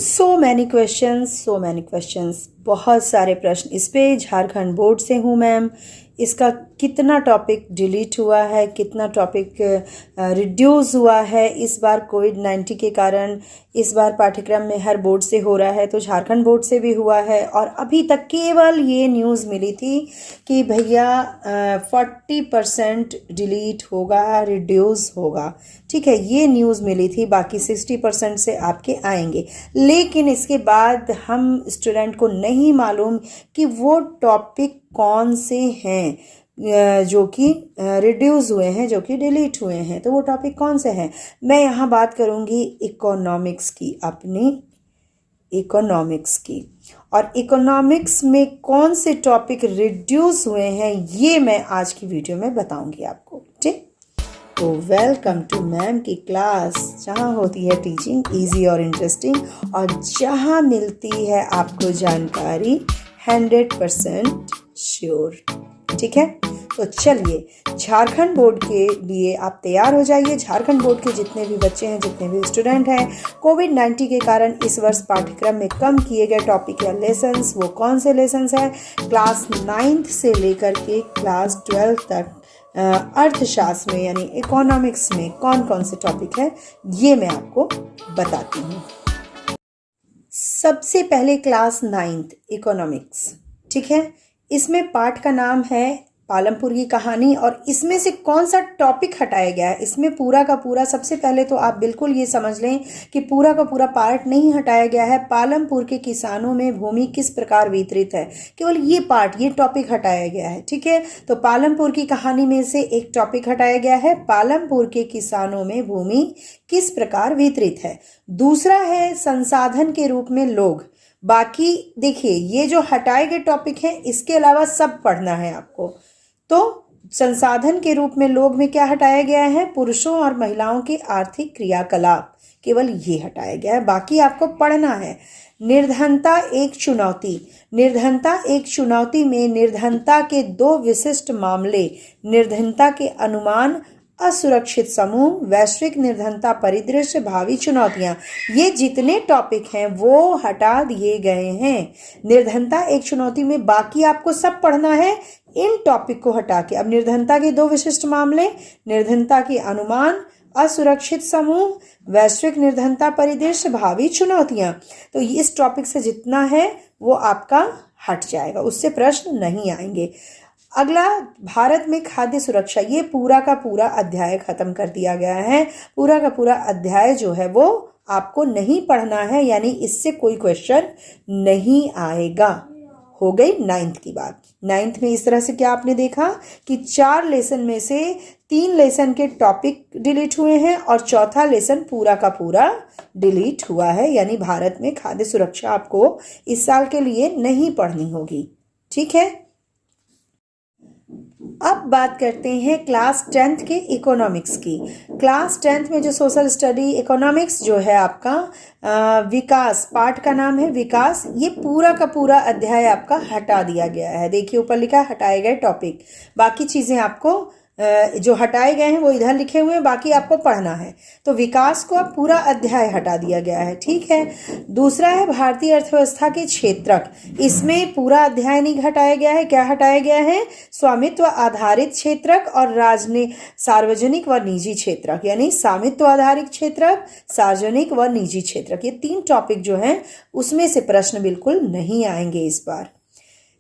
So many questions, बहुत सारे प्रश्न इस पे। झारखंड बोर्ड से हूँ मैम। इसका कितना टॉपिक डिलीट हुआ है, कितना टॉपिक रिड्यूस हुआ है इस बार कोविड-19 के कारण। इस बार पाठ्यक्रम में हर बोर्ड से हो रहा है, तो झारखंड बोर्ड से भी हुआ है। और अभी तक केवल ये न्यूज़ मिली थी कि भैया 40% डिलीट होगा, रिड्यूस होगा। ठीक है, ये न्यूज़ मिली थी। बाकी 60% से आपके आएंगे, लेकिन इसके बाद हम स्टूडेंट को नहीं मालूम कि वो टॉपिक कौन से हैं जो कि रिड्यूस हुए हैं, जो कि डिलीट हुए हैं। तो वो टॉपिक कौन से हैं? मैं यहाँ बात करूँगी इकोनॉमिक्स की, अपनी इकोनॉमिक्स की। और इकोनॉमिक्स में कौन से टॉपिक रिड्यूस हुए हैं ये मैं आज की वीडियो में बताऊँगी आपको। ठीक, तो वेलकम टू मैम की क्लास, जहाँ होती है टीचिंग इजी और इंटरेस्टिंग, और जहाँ मिलती है आपको जानकारी 100% श्योर। ठीक है, तो चलिए झारखंड बोर्ड के लिए आप तैयार हो जाइए। झारखंड बोर्ड के जितने भी बच्चे हैं, जितने भी स्टूडेंट हैं, कोविड-19 के कारण इस वर्ष पाठ्यक्रम में कम किए गए टॉपिक या लेसन्स, वो कौन से लेसन्स हैं? क्लास 9th से लेकर के क्लास 12th तक अर्थशास्त्र में यानी इकोनॉमिक्स में कौन कौन से टॉपिक है ये मैं आपको बताती हूँ। सबसे पहले क्लास 9th इकोनॉमिक्स। ठीक है, इसमें पाठ का नाम है पालमपुर की कहानी, और इसमें से कौन सा टॉपिक हटाया गया है? इसमें पूरा का पूरा, सबसे पहले तो आप बिल्कुल ये समझ लें कि पूरा का पूरा पार्ट नहीं हटाया गया है। पालमपुर के किसानों में भूमि किस प्रकार वितरित है, केवल ये पार्ट, ये टॉपिक हटाया गया है। ठीक है, तो पालमपुर की कहानी में से एक टॉपिक हटाया गया है, पालमपुर के किसानों में भूमि किस प्रकार वितरित है। दूसरा है संसाधन के रूप में लोग। बाकी देखिए, ये जो हटाए गए टॉपिक हैं इसके अलावा सब पढ़ना है आपको। तो संसाधन के रूप में लोग में क्या हटाया गया है? पुरुषों और महिलाओं के आर्थिक क्रियाकलाप, केवल ये हटाया गया है, बाकी आपको पढ़ना है। निर्धनता एक चुनौती। निर्धनता एक चुनौती में निर्धनता के दो विशिष्ट मामले, निर्धनता के अनुमान, असुरक्षित समूह, वैश्विक निर्धनता परिदृश्य, भावी चुनौतियां, ये जितने टॉपिक हैं वो हटा दिए गए हैं। निर्धनता एक चुनौती में बाकी आपको सब पढ़ना है, इन टॉपिक को हटा के। अब निर्धनता के दो विशिष्ट मामले, निर्धनता के अनुमान, असुरक्षित समूह, वैश्विक निर्धनता परिदृश्य, भावी चुनौतियां, तो इस टॉपिक से जितना है वो आपका हट जाएगा, उससे प्रश्न नहीं आएंगे। अगला भारत में खाद्य सुरक्षा, ये पूरा का पूरा अध्याय खत्म कर दिया गया है। पूरा का पूरा अध्याय जो है वो आपको नहीं पढ़ना है, यानी इससे कोई क्वेश्चन नहीं आएगा। हो गई 9th की बात। 9th में इस तरह से क्या आपने देखा कि 4 लेसन में से 3 लेसन के टॉपिक डिलीट हुए हैं और चौथा लेसन पूरा का पूरा डिलीट हुआ है, यानी भारत में खाद्य सुरक्षा आपको इस साल के लिए नहीं पढ़नी होगी। ठीक है, अब बात करते हैं क्लास 10th के इकोनॉमिक्स की। क्लास 10th में जो सोशल स्टडी इकोनॉमिक्स जो है आपका विकास, पाठ का नाम है विकास, ये पूरा का पूरा अध्याय आपका हटा दिया गया है। देखिए ऊपर लिखा है हटाए गए टॉपिक, बाकी चीज़ें आपको जो हटाए गए हैं वो इधर लिखे हुए हैं, बाकी आपको पढ़ना है। तो विकास को अब पूरा अध्याय हटा दिया गया है। ठीक है, दूसरा है भारतीय अर्थव्यवस्था के क्षेत्रक, इसमें पूरा अध्याय नहीं हटाया गया है। क्या हटाया गया है? स्वामित्व आधारित क्षेत्रक और सार्वजनिक व निजी क्षेत्रक, यानी स्वामित्व आधारित क्षेत्रक, सार्वजनिक व निजी क्षेत्रक, ये 3 टॉपिक जो हैं उसमें से प्रश्न बिल्कुल नहीं आएंगे इस बार।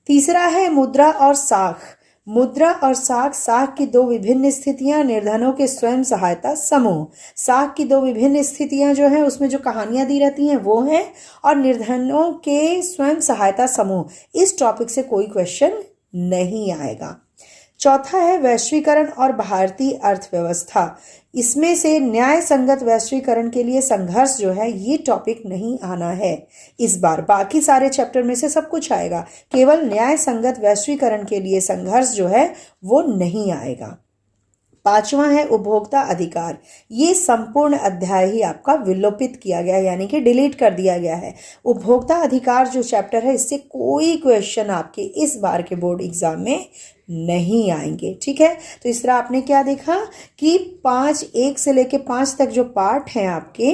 तीसरा है मुद्रा और साख। मुद्रा और साख, साख की 2 विभिन्न स्थितियां, निर्धनों के स्वयं सहायता समूह। साख की 2 विभिन्न स्थितियां जो हैं उसमें जो कहानियां दी रहती हैं वो हैं, और निर्धनों के स्वयं सहायता समूह, इस टॉपिक से कोई क्वेश्चन नहीं आएगा। चौथा है वैश्वीकरण और भारतीय अर्थव्यवस्था, इसमें से न्याय संगत वैश्वीकरण के लिए संघर्ष जो है ये टॉपिक नहीं आना है इस बार। बाकी सारे चैप्टर में से सब कुछ आएगा, केवल न्याय संगत वैश्वीकरण के लिए संघर्ष जो है वो नहीं आएगा। 5वां है उपभोक्ता अधिकार, ये संपूर्ण अध्याय ही आपका विलोपित किया गया है, यानी कि डिलीट कर दिया गया है। उपभोक्ता अधिकार जो चैप्टर है इससे कोई क्वेश्चन आपके इस बार के बोर्ड एग्जाम में नहीं आएंगे। ठीक है, तो इस तरह आपने क्या देखा कि 1 से लेके 5 तक जो पार्ट हैं आपके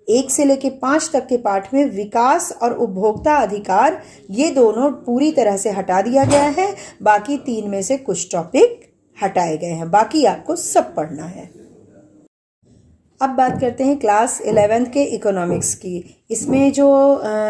1 से लेके 5 तक के पाठ में विकास और उपभोक्ता अधिकार ये दोनों पूरी तरह से हटा दिया गया है। बाकी 3 में से कुछ टॉपिक हटाए गए हैं, बाकी आपको सब पढ़ना है। अब बात करते हैं क्लास 11th के इकोनॉमिक्स की। इसमें जो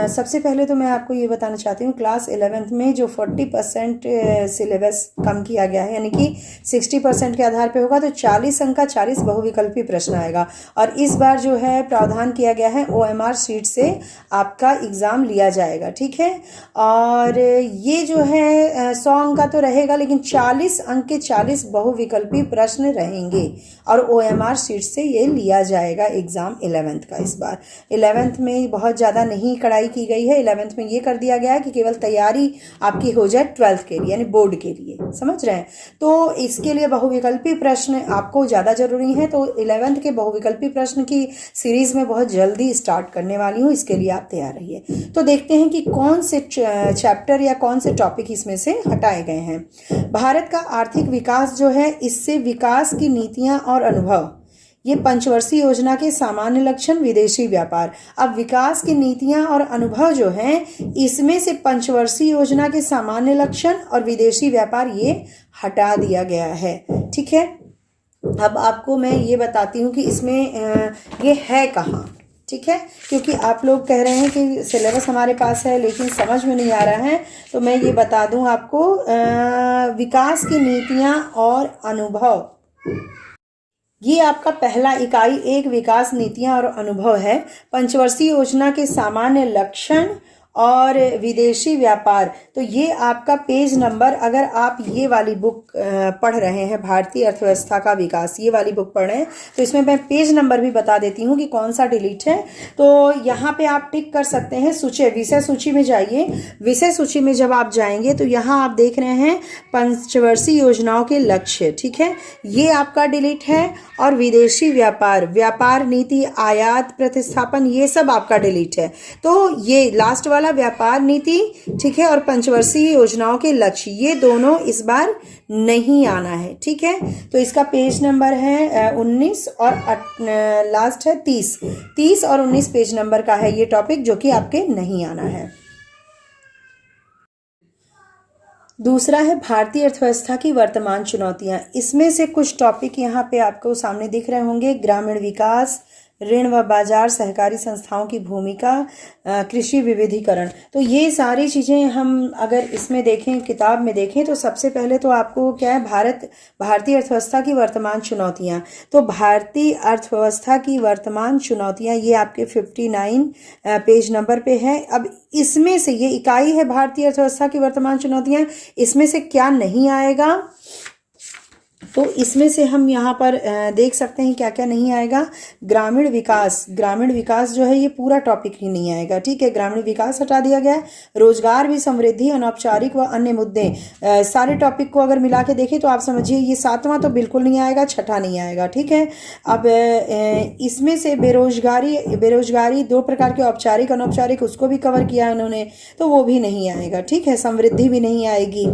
सबसे पहले तो मैं आपको ये बताना चाहती हूँ, क्लास 11th में जो 40% सिलेबस कम किया गया है, यानी कि 60% के आधार पे होगा तो 40 अंक का 40 बहुविकल्पी प्रश्न आएगा। और इस बार जो है प्रावधान किया गया है OMR शीट से आपका एग्ज़ाम लिया जाएगा, ठीक है। और ये जो है 100 अंक का तो रहेगा, लेकिन 40 अंक के 40 बहुविकल्पी प्रश्न रहेंगे और OMR शीट से ये लिया जाएगा एग्ज़ाम 11th का। इस बार 11th में बहुत ज़्यादा नहीं कड़ाई की गई है। 11th में ये कर दिया गया है कि केवल तैयारी आपकी हो जाए 12th के लिए, यानी बोर्ड के लिए, समझ रहे हैं। तो इसके लिए बहुविकल्पी प्रश्न आपको ज़्यादा ज़रूरी है। तो 11th के बहुविकल्पी प्रश्न की सीरीज़ में बहुत जल्दी स्टार्ट करने वाली हूँ, इसके लिए आप तैयार रहिए। तो देखते हैं कि कौन से चैप्टर या कौन से टॉपिक इसमें से हटाए गए हैं। भारत का आर्थिक विकास जो है, इससे विकास की नीतियाँ और अनुभव, ये पंचवर्षीय योजना के सामान्य लक्षण, विदेशी व्यापार। अब विकास की नीतियां और अनुभव जो हैं, इसमें से पंचवर्षीय योजना के सामान्य लक्षण और विदेशी व्यापार ये हटा दिया गया है, ठीक है। अब आपको मैं ये बताती हूँ कि इसमें ये है कहाँ, ठीक है, क्योंकि आप लोग कह रहे हैं कि सिलेबस हमारे पास है लेकिन समझ में नहीं आ रहा है। तो मैं ये बता दूँ आपको, विकास की नीतियाँ और अनुभव, ये आपका पहला इकाई 1 विकास नीतियां और अनुभव है। पंचवर्षीय योजना के सामान्य लक्षण और विदेशी व्यापार, तो ये आपका पेज नंबर, अगर आप ये वाली बुक पढ़ रहे हैं, भारतीय अर्थव्यवस्था का विकास, ये वाली बुक पढ़ रहे हैं, तो इसमें मैं पेज नंबर भी बता देती हूँ कि कौन सा डिलीट है। तो यहाँ पे आप टिक कर सकते हैं। सूची, विषय सूची में जाइए। विषय सूची में जब आप जाएंगे तो यहाँ आप देख रहे हैं पंचवर्षीय योजनाओं के लक्ष्य, ठीक है, ये आपका डिलीट है। और विदेशी व्यापार, व्यापार नीति, आयात प्रतिस्थापन, ये सब आपका डिलीट है। तो ये लास्ट वाला व्यापार नीति, ठीक है, और पंचवर्षीय योजनाओं के लक्ष्य, ये दोनों इस बार नहीं आना है, ठीक है। तो इसका पेज नंबर है 19 और लास्ट है 30 और 19 पेज नंबर का है ये टॉपिक, जो कि आपके नहीं आना है। दूसरा है भारतीय अर्थव्यवस्था की वर्तमान चुनौतियां। इसमें से कुछ टॉपिक यहाँ पे आपको सामने दिख रहे होंगे। ग्रामीण विकास, ऋण व बाजार, सहकारी संस्थाओं की भूमिका, कृषि विविधीकरण। तो ये सारी चीज़ें हम अगर इसमें देखें, किताब में देखें, तो सबसे पहले तो आपको क्या है, भारतीय अर्थव्यवस्था की वर्तमान चुनौतियां। तो भारतीय अर्थव्यवस्था की वर्तमान चुनौतियां ये आपके 59 पेज नंबर पे है। अब इसमें से ये इकाई है भारतीय अर्थव्यवस्था की वर्तमान चुनौतियां, इसमें से क्या नहीं आएगा, तो इसमें से हम यहाँ पर देख सकते हैं क्या क्या नहीं आएगा। ग्रामीण विकास, ग्रामीण विकास जो है ये पूरा टॉपिक ही नहीं आएगा, ठीक है, ग्रामीण विकास हटा दिया गया है। रोजगार भी, समृद्धि, अनौपचारिक व अन्य मुद्दे, सारे टॉपिक को अगर मिला के देखें तो आप समझिए ये 7वां तो बिल्कुल नहीं आएगा, 6ठा नहीं आएगा, ठीक है। अब इसमें से बेरोजगारी 2 प्रकार के, औपचारिक अनौपचारिक, उसको भी कवर किया है उन्होंने, तो वो भी नहीं आएगा, ठीक है। समृद्धि भी नहीं आएगी।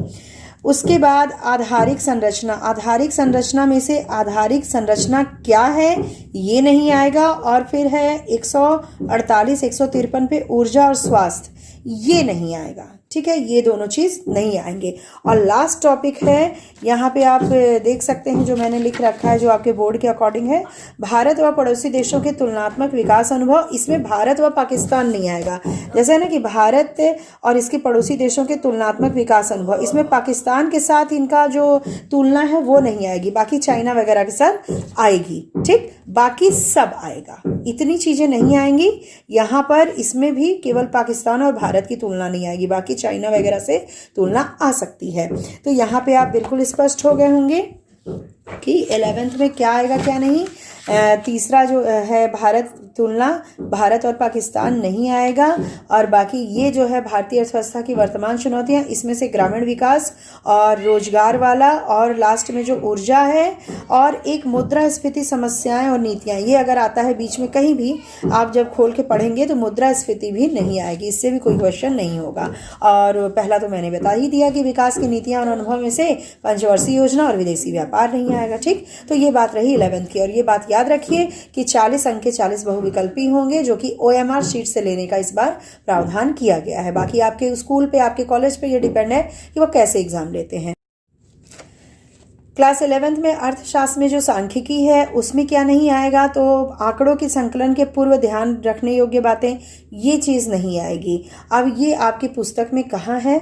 उसके बाद आधारिक संरचना, आधारिक संरचना में से आधारिक संरचना क्या है ये नहीं आएगा। और फिर है 148 153 पे ऊर्जा और स्वास्थ्य, ये नहीं आएगा, ठीक है, ये दोनों चीज़ नहीं आएंगे। और लास्ट टॉपिक है, यहाँ पे आप देख सकते हैं जो मैंने लिख रखा है, जो आपके बोर्ड के अकॉर्डिंग है, भारत व पड़ोसी देशों के तुलनात्मक विकास अनुभव। इसमें भारत व पाकिस्तान नहीं आएगा, जैसे है ना कि भारत और इसके पड़ोसी देशों के तुलनात्मक विकास अनुभव, इसमें पाकिस्तान के साथ इनका जो तुलना है वो नहीं आएगी, बाकी चाइना वगैरह के साथ आएगी, ठीक, बाकी सब आएगा, इतनी चीज़ें नहीं आएंगी यहाँ पर। इसमें भी केवल पाकिस्तान और भारत की तुलना नहीं आएगी, बाकी चाइना वगैरह से तुलना आ सकती है। तो यहाँ पे आप बिल्कुल स्पष्ट हो गए होंगे कि 11th में क्या आएगा क्या नहीं। तीसरा जो है भारत तुलना, भारत और पाकिस्तान नहीं आएगा। और बाकी ये जो है भारतीय अर्थव्यवस्था की वर्तमान चुनौतियां, इसमें से ग्रामीण विकास और रोजगार वाला, और लास्ट में जो ऊर्जा है, और एक मुद्रास्फीति समस्याएं और नीतियां, ये अगर आता है बीच में कहीं भी, आप जब खोल के पढ़ेंगे तो मुद्रास्फीति भी नहीं आएगी, इससे भी कोई क्वेश्चन नहीं होगा। और पहला तो मैंने बता ही दिया कि विकास की नीतियां और अनुभव में से पंचवर्षीय योजना और विदेशी व्यापार नहीं आएगा, ठीक। तो ये बात रही 11th की, और ये बात याद रखिए कि 40 अंक के 40 बहुविकल्पी होंगे जो कि OMR शीट से लेने का इस बार प्रावधान किया गया है। बाकी आपके स्कूल पे, आपके कॉलेज पे ये डिपेंड है कि वो कैसे एग्जाम लेते हैं। क्लास 11th में अर्थशास्त्र में जो सांख्यिकी है उसमें क्या नहीं आएगा, तो आंकड़ों के संकलन के पूर्व ध्यान रखने योग्य बातें, ये चीज़ नहीं आएगी। अब ये आपकी पुस्तक में कहाँ है,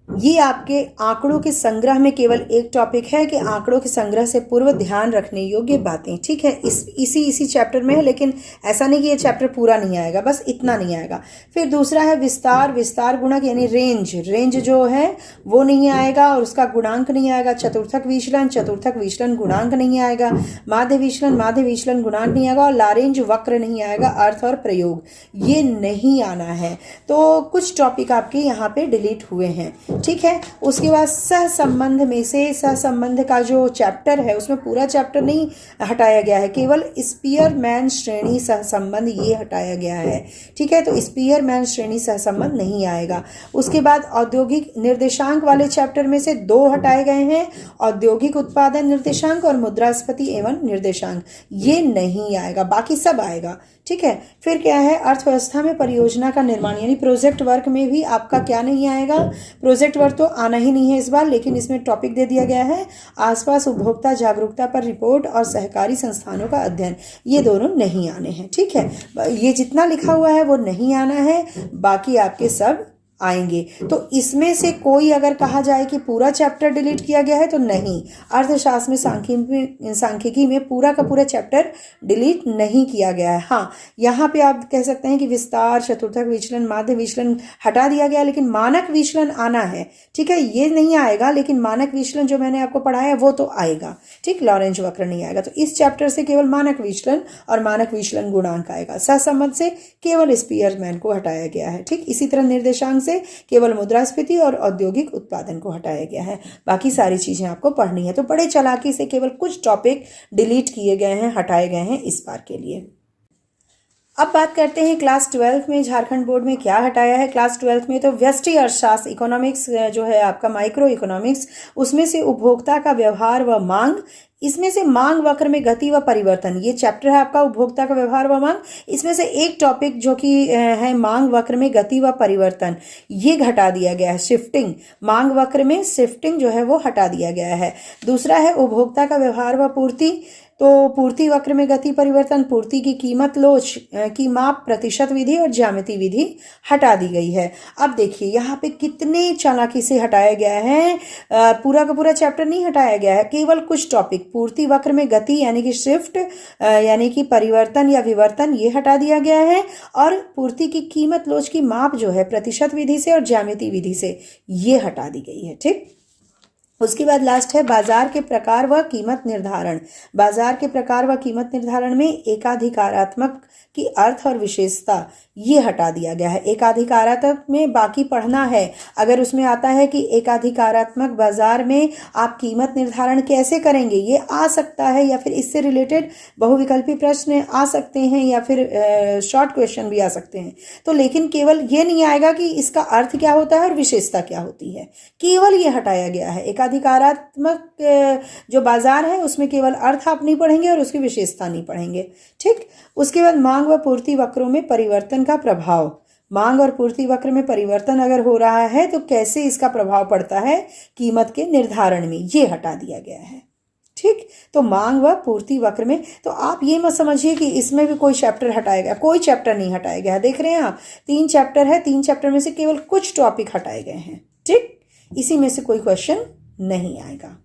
ये आपके आंकड़ों के संग्रह में केवल एक टॉपिक है कि आंकड़ों के संग्रह से पूर्व ध्यान रखने योग्य बातें, ठीक है। इसी चैप्टर में है, लेकिन ऐसा नहीं कि ये चैप्टर पूरा नहीं आएगा, बस इतना नहीं आएगा। फिर दूसरा है विस्तार गुणक यानी रेंज जो है वो नहीं आएगा और उसका गुणांक नहीं आएगा। चतुर्थक विचलन गुणांक नहीं आएगा। माध्य विचलन गुणांक नहीं आएगा और लारेंज वक्र नहीं आएगा। अर्थ और प्रयोग ये नहीं आना है। तो कुछ टॉपिक आपके यहाँ पे डिलीट हुए हैं, ठीक है। उसके बाद सहसंबंध में से सहसंबंध का जो चैप्टर है उसमें पूरा चैप्टर नहीं हटाया गया है, केवल स्पीयरमैन श्रेणी सहसंबंध ये हटाया गया है, ठीक है। तो स्पीयरमैन श्रेणी सहसंबंध नहीं आएगा। उसके बाद औद्योगिक निर्देशांक वाले चैप्टर में से 2 हटाए गए हैं, औद्योगिक उत्पादन निर्देशांक और मुद्रास्फीति एवं निर्देशांक, ये नहीं आएगा, बाकी सब आएगा, ठीक है। फिर क्या है, अर्थव्यवस्था में परियोजना का निर्माण यानी प्रोजेक्ट वर्क में भी आपका क्या नहीं आएगा, प्रोजेक्ट वर्क तो आना ही नहीं है इस बार, लेकिन इसमें टॉपिक दे दिया गया है आसपास उपभोक्ता जागरूकता पर रिपोर्ट और सहकारी संस्थानों का अध्ययन, ये दोनों नहीं आने हैं, ठीक है। ये जितना लिखा हुआ है वो नहीं आना है, बाकी आपके सब आएंगे। तो इसमें से कोई अगर कहा जाए कि पूरा चैप्टर डिलीट किया गया है तो नहीं, अर्थशास्त्र में सांख्यिकी में पूरा का पूरा चैप्टर डिलीट नहीं किया गया है। हाँ, यहाँ पे आप कह सकते हैं कि विस्तार, चतुर्थक विचलन, माध्य विचलन हटा दिया गया, लेकिन मानक विचलन आना है, ठीक है। ये नहीं आएगा, लेकिन मानक विचलन जो मैंने आपको पढ़ाया वो तो आएगा, ठीक। लॉरेंज वक्र नहीं आएगा। तो इस चैप्टर से केवल मानक विचलन और मानक विचलन गुणांक आएगा। सहसंबंध से केवल स्पीयरमैन को हटाया गया है, ठीक। इसी तरह निर्देशांक केवल मुद्रास्फीति और औद्योगिक उत्पादन को हटाया गया है। बाकी सारी चीजें आपको पढ़नी है। तो बड़े चालाकी से केवल कुछ टॉपिक डिलीट किए गए हैं, हटाए गए हैं इस बार के लिए। अब बात करते हैं क्लास 12th में झारखंड बोर्ड में क्या हटाया है। क्लास 12th में तो व्यष्टि अर्थशास्त्र, इकोनॉमिक्स जो है आपका माइक्रो इकोनॉमिक्स, उसमें से उपभोक्ता का व्यवहार व मांग, इसमें से मांग वक्र में गति व परिवर्तन, ये चैप्टर है आपका उपभोक्ता का व्यवहार व मांग। इसमें से एक टॉपिक जो कि है मांग वक्र में गति व परिवर्तन, ये घटा दिया गया है। शिफ्टिंग, मांग वक्र में शिफ्टिंग जो है वो हटा दिया गया है। दूसरा है उपभोक्ता का व्यवहार व पूर्ति, तो पूर्ति वक्र में गति परिवर्तन, पूर्ति की कीमत लोच की माप, प्रतिशत विधि और ज्यामिति विधि हटा दी गई है। अब देखिए यहाँ पे कितने चालाकी से हटाया गया है, पूरा का पूरा चैप्टर नहीं हटाया गया है, केवल कुछ टॉपिक। पूर्ति वक्र में गति यानी कि शिफ्ट यानी कि परिवर्तन या विवर्तन, ये हटा दिया गया है। और पूर्ति की कीमत लोच की माप जो है प्रतिशत विधि से और ज्यामिति विधि से, ये हटा दी गई है, ठीक। उसके बाद लास्ट है बाजार के प्रकार व कीमत निर्धारण। बाजार के प्रकार व कीमत निर्धारण में एकाधिकारात्मक की अर्थ और विशेषता, ये हटा दिया गया है। एकाधिकारात्मक में बाकी पढ़ना है, अगर उसमें आता है कि एकाधिकारात्मक बाजार में आप कीमत निर्धारण कैसे करेंगे, ये आ सकता है, या फिर इससे रिलेटेड बहुविकल्पी प्रश्न आ सकते हैं, या फिर शॉर्ट क्वेश्चन भी आ सकते हैं। तो लेकिन केवल ये नहीं आएगा कि इसका अर्थ क्या होता है और विशेषता क्या होती है, केवल ये हटाया गया है। एकाधिकारात्मक जो बाजार है उसमें केवल अर्थ आप नहीं पढ़ेंगे और उसकी विशेषता नहीं पढ़ेंगे, ठीक। उसके बाद मांग व पूर्ति वक्रों में परिवर्तन का प्रभाव, मांग और पूर्ति वक्र में परिवर्तन अगर हो रहा है तो कैसे इसका प्रभाव पड़ता है कीमत के निर्धारण में, ये हटा दिया गया है, ठीक। तो मांग व पूर्ति वक्र में, तो आप ये मत समझिए कि इसमें भी कोई चैप्टर हटाया गया, कोई चैप्टर नहीं हटाया गया है। देख रहे हैं आप, 3 चैप्टर है, 3 चैप्टर में से केवल कुछ टॉपिक हटाए गए हैं, ठीक। इसी में से कोई क्वेश्चन नहीं आएगा।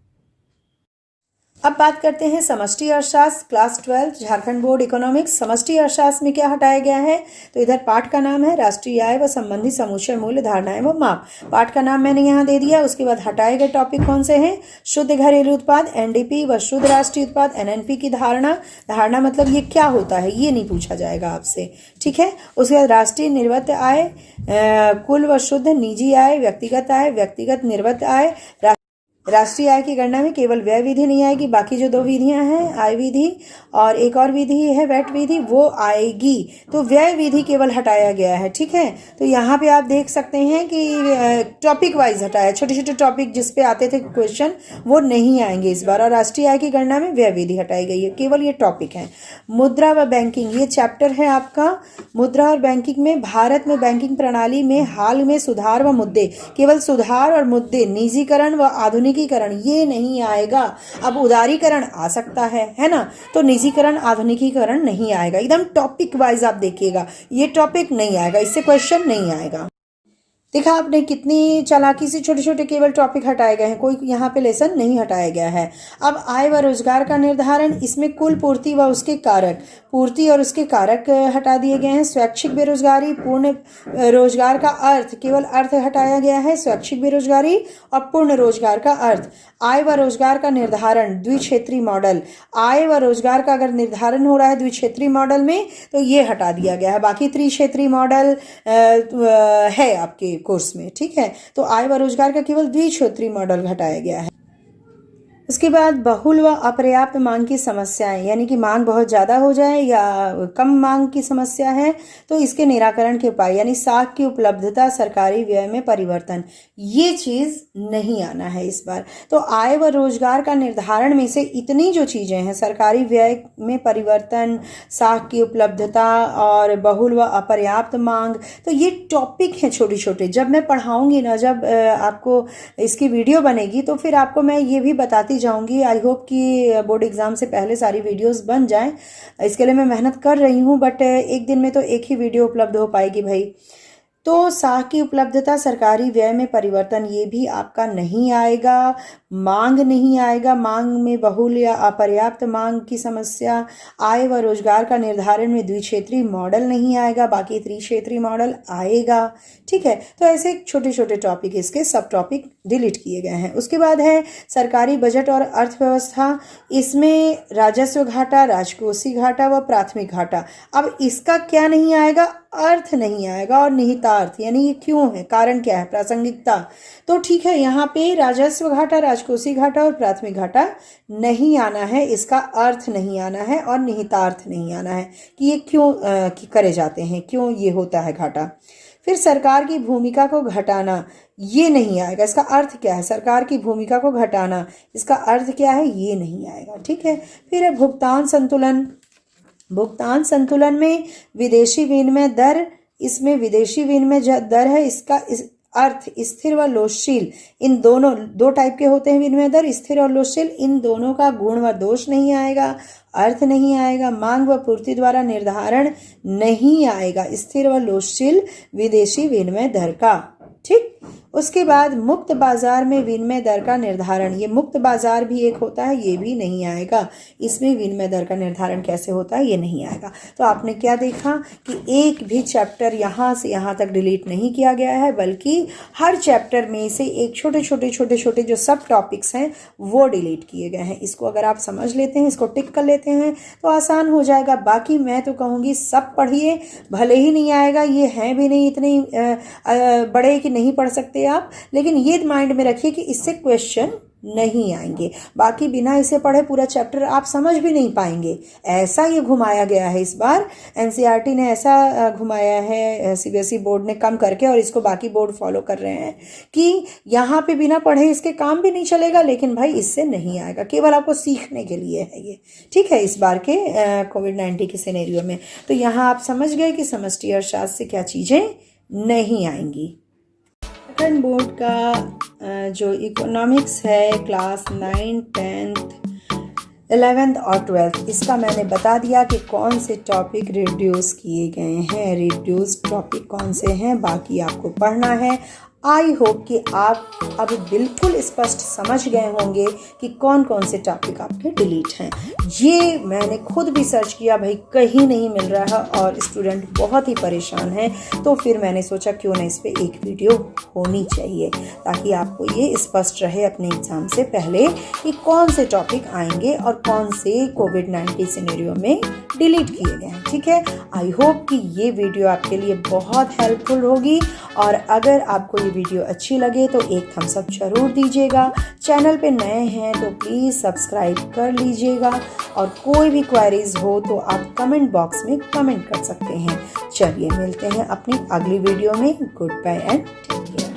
अब बात करते हैं समष्टि अर्थशास्त्र, क्लास 12 झारखंड बोर्ड इकोनॉमिक्स। समष्टि अर्थशास्त्र में क्या हटाया गया है, तो इधर पाठ का नाम है राष्ट्रीय आय व संबंधित समुच्चय मूल्य धारणाएं व माप। पाठ का नाम मैंने यहाँ दे दिया। उसके बाद हटाए गए टॉपिक कौन से हैं, शुद्ध घरेलू उत्पाद NDP व शुद्ध राष्ट्रीय उत्पाद NNP की धारणा मतलब ये क्या होता है, ये नहीं पूछा जाएगा आपसे, ठीक है। उसके बाद राष्ट्रीय निर्वत आय, कुल व शुद्ध निजी आय, व्यक्तिगत निर्वत आय, राष्ट्रीय आय की गणना में केवल व्यय विधि नहीं आएगी, बाकी जो 2 विधियां हैं, आय विधि और एक और विधि है वैट विधि, वो आएगी। तो व्यय विधि केवल हटाया गया है, ठीक है। तो यहाँ पे आप देख सकते हैं कि टॉपिक वाइज हटाया, छोटे छोटे टॉपिक जिस पे आते थे क्वेश्चन वो नहीं आएंगे इस बार। और राष्ट्रीय आय की गणना में व्यय विधि हटाई गई है, केवल ये टॉपिक है। मुद्रा व बैंकिंग, ये चैप्टर है आपका मुद्रा और बैंकिंग में। भारत में बैंकिंग प्रणाली में हाल में सुधार व मुद्दे, केवल सुधार और मुद्दे, निजीकरण व आधुनिकीकरण ये नहीं आएगा। अब उदारीकरण आ सकता है ना, तो निजीकरण आधुनिकीकरण नहीं आएगा। एकदम टॉपिक वाइज आप देखिएगा, ये टॉपिक नहीं आएगा, इससे क्वेश्चन नहीं आएगा। देखा आपने कितनी चालाकी से छोटे छोटे केवल टॉपिक हटाए गए हैं, कोई यहाँ पे लेसन नहीं हटाया गया है। अब आय व रोजगार का निर्धारण, इसमें कुल पूर्ति व उसके कारक, पूर्ति और उसके कारक हटा दिए गए हैं। स्वैच्छिक बेरोजगारी, पूर्ण रोजगार का अर्थ, केवल अर्थ हटाया गया है, स्वैच्छिक बेरोजगारी और पूर्ण रोजगार का अर्थ। आय व रोजगार का निर्धारण, द्विक्षेत्रीय मॉडल, आय व रोजगार का अगर निर्धारण हो रहा है द्विक्षेत्रीय मॉडल में तो ये हटा दिया गया है। बाकी त्रिक्षेत्रीय मॉडल है आपके कोर्स में, ठीक है। तो आय व रोजगार का केवल द्विक्षेत्रीय मॉडल घटाया गया है। उसके बाद बहुल व अपर्याप्त मांग की समस्याएं, यानी कि मांग बहुत ज़्यादा हो जाए या कम मांग की समस्या है तो इसके निराकरण के उपाय, यानी साख की उपलब्धता, सरकारी व्यय में परिवर्तन, ये चीज़ नहीं आना है इस बार। तो आय व रोजगार का निर्धारण में से इतनी जो चीज़ें हैं, सरकारी व्यय में परिवर्तन, साख की उपलब्धता और बहुल व अपर्याप्त मांग, तो ये टॉपिक हैं छोटे छोटे। जब मैं पढ़ाऊँगी ना, जब आपको इसकी वीडियो बनेगी तो फिर आपको मैं ये भी बताती जाऊंगी। आई होप कि बोर्ड एग्जाम से पहले सारी वीडियोस बन जाएं, इसके लिए मैं मेहनत कर रही हूं, बट एक दिन में तो एक ही वीडियो उपलब्ध हो पाएगी भाई। तो साख की उपलब्धता, सरकारी व्यय में परिवर्तन, ये भी आपका नहीं आएगा। मांग नहीं आएगा, मांग में बहुल या अपर्याप्त मांग की समस्या। आय व रोजगार का निर्धारण में द्विक्षेत्रीय मॉडल नहीं आएगा, बाकी त्रिक्षेत्रीय मॉडल आएगा, ठीक है। तो ऐसे छोटे छोटे टॉपिक, इसके सब टॉपिक डिलीट किए गए हैं। उसके बाद है सरकारी बजट और अर्थव्यवस्था, इसमें राजस्व घाटा, राजकोषीय घाटा व प्राथमिक घाटा। अब इसका क्या नहीं आएगा, अर्थ नहीं आएगा और निहितार्थ, यानी ये क्यों है, कारण क्या है, प्रासंगिकता। तो ठीक है, यहाँ पे राजस्व घाटा, राजकोषीय घाटा और प्राथमिक घाटा नहीं आना है, इसका अर्थ नहीं आना है और निहितार्थ नहीं आना है कि ये क्यों करे जाते हैं, क्यों ये होता है घाटा। फिर सरकार की भूमिका को घटाना, ये नहीं आएगा, इसका अर्थ क्या है, सरकार की भूमिका को घटाना, इसका अर्थ क्या है, ये नहीं आएगा, ठीक है। फिर है भुगतान संतुलन। भुगतान संतुलन में विदेशी विनिमय दर, इसमें विदेशी विनिमय दर है, इसका अर्थ स्थिर व लोचशील, इन दोनों, 2 टाइप के होते हैं विनिमय दर, स्थिर और लोचशील, इन दोनों का गुण व दोष नहीं आएगा, अर्थ नहीं आएगा। मांग व पूर्ति द्वारा निर्धारण नहीं आएगा स्थिर व लोचशील विदेशी विनिमय दर का, ठीक। उसके बाद मुक्त बाजार में विनिमय दर का निर्धारण, ये मुक्त बाजार भी एक होता है, ये भी नहीं आएगा, इसमें विनिमय दर का निर्धारण कैसे होता है ये नहीं आएगा। तो आपने क्या देखा कि एक भी चैप्टर यहाँ से यहाँ तक डिलीट नहीं किया गया है, बल्कि हर चैप्टर में से एक छोटे छोटे जो सब टॉपिक्स हैं वो डिलीट किए गए हैं। इसको अगर आप समझ लेते हैं, इसको टिक कर लेते हैं तो आसान हो जाएगा। बाकी मैं तो कहूँगी सब पढ़िए, भले ही नहीं आएगा, ये हैं भी नहीं इतने बड़े कि नहीं पढ़ सकते आप, लेकिन ये माइंड में रखिए कि इससे क्वेश्चन नहीं आएंगे। बाकी बिना इसे पढ़े पूरा चैप्टर आप समझ भी नहीं पाएंगे, ऐसा ये घुमाया गया है इस बार। एनसीईआरटी ने ऐसा घुमाया है, सीबीएसई बोर्ड ने कम करके, और इसको बाकी बोर्ड फॉलो कर रहे हैं कि यहाँ पे बिना पढ़े इसके काम भी नहीं चलेगा, लेकिन भाई इससे नहीं आएगा, केवल आपको सीखने के लिए है ये, ठीक है, इस बार के कोविड-19 के सिनेरियो में। तो यहाँ आप समझ गए कि समष्टि अर्थशास्त्र से क्या चीज़ें नहीं आएंगी। उत्तराखंड बोर्ड का जो इकोनॉमिक्स है, क्लास 9, 10th, 11th और 12th, इसका मैंने बता दिया कि कौन से टॉपिक रिड्यूस किए गए हैं, रिड्यूस टॉपिक कौन से हैं, बाकी आपको पढ़ना है। आई होप कि आप अब बिल्कुल स्पष्ट समझ गए होंगे कि कौन कौन से टॉपिक आपके डिलीट हैं। ये मैंने खुद भी सर्च किया भाई, कहीं नहीं मिल रहा है और स्टूडेंट बहुत ही परेशान हैं, तो फिर मैंने सोचा क्यों ना इस पर एक वीडियो होनी चाहिए, ताकि आपको ये स्पष्ट रहे अपने एग्ज़ाम से पहले कि कौन से टॉपिक आएंगे और कौन से कोविड-19 सिनेरियो में डिलीट किए गए हैं। ठीक है, आई होप कि ये वीडियो आपके लिए बहुत हेल्पफुल होगी, और अगर आपको ये वीडियो अच्छी लगे तो एक थम्स अप जरूर दीजिएगा। चैनल पे नए हैं तो प्लीज़ सब्सक्राइब कर लीजिएगा, और कोई भी क्वेरीज हो तो आप कमेंट बॉक्स में कमेंट कर सकते हैं। चलिए मिलते हैं अपनी अगली वीडियो में। Goodbye and take care.